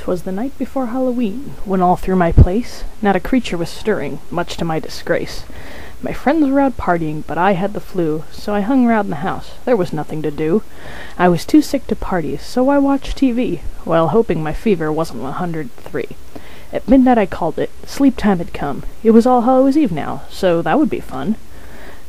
'Twas the night before Halloween, when all through my place not a creature was stirring, much to my disgrace. My friends were out partying, but I had the flu, so I hung round the house. There was nothing to do. I was too sick to party, so I watched TV, while hoping my fever wasn't 103. At midnight I called it. Sleep time had come. It was All Hallows Eve now, so that would be fun.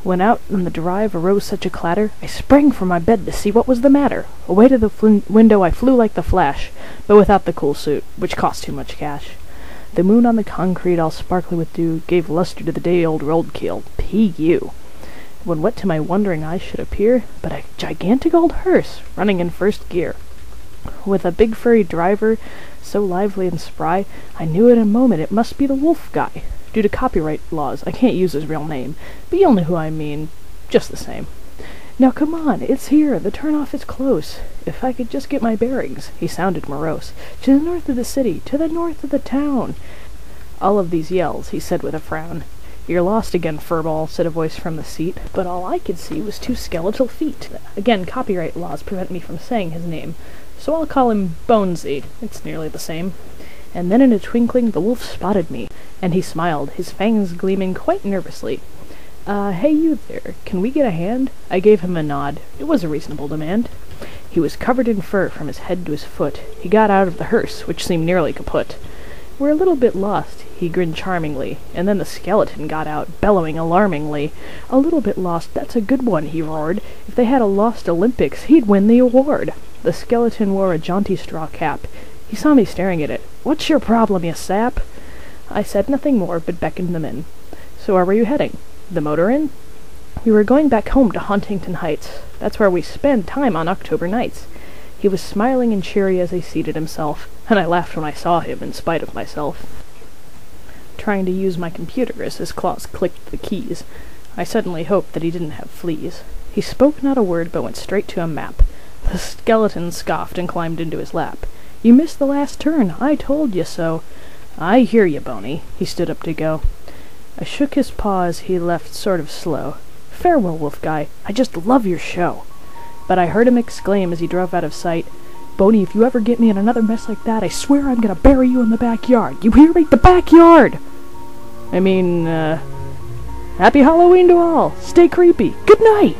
When out on the drive arose such a clatter, I sprang from my bed to see what was the matter. Away to the window I flew like the flash, but without the cool suit, which cost too much cash. The moon on the concrete, all sparkly with dew, gave luster to the day-old roadkill. P.U. When what to my wondering eyes should appear but a gigantic old hearse, running in first gear. With a big furry driver, so lively and spry, I knew in a moment it must be the Wolf guy. Due to copyright laws, I can't use his real name, but you'll know who I mean, just the same. Now come on, it's here, the turn-off is close. If I could just get my bearings, he sounded morose. To the north of the city, to the north of the town. All of these yells, he said with a frown. You're lost again, furball, said a voice from the seat, but all I could see was two skeletal feet. Again, copyright laws prevent me from saying his name, so I'll call him Bonesy. It's nearly the same. And then in a twinkling the wolf spotted me, and he smiled, his fangs gleaming quite nervously. Hey you there, can we get a hand? I gave him a nod. It was a reasonable demand. He was covered in fur from his head to his foot. He got out of the hearse, which seemed nearly kaput. We're a little bit lost, he grinned charmingly, and then the skeleton got out, bellowing alarmingly. A little bit lost, that's a good one, he roared. If they had a lost Olympics, he'd win the award. The skeleton wore a jaunty straw cap. He saw me staring at it. What's your problem, you sap? I said nothing more, but beckoned them in. So where were you heading? The motor inn? We were going back home to Huntington Heights. That's where we spend time on October nights. He was smiling and cheery as he seated himself, and I laughed when I saw him, in spite of myself. Trying to use my computer as his claws clicked the keys. I suddenly hoped that he didn't have fleas. He spoke not a word, but went straight to a map. The skeleton scoffed and climbed into his lap. You missed the last turn. I told you so. I hear you, Boney. He stood up to go. I shook his paw as he left sort of slow. Farewell, Wolf Guy. I just love your show. But I heard him exclaim as he drove out of sight, Boney, if you ever get me in another mess like that, I swear I'm gonna bury you in the backyard. You hear me? The backyard! Happy Halloween to all. Stay creepy. Good night!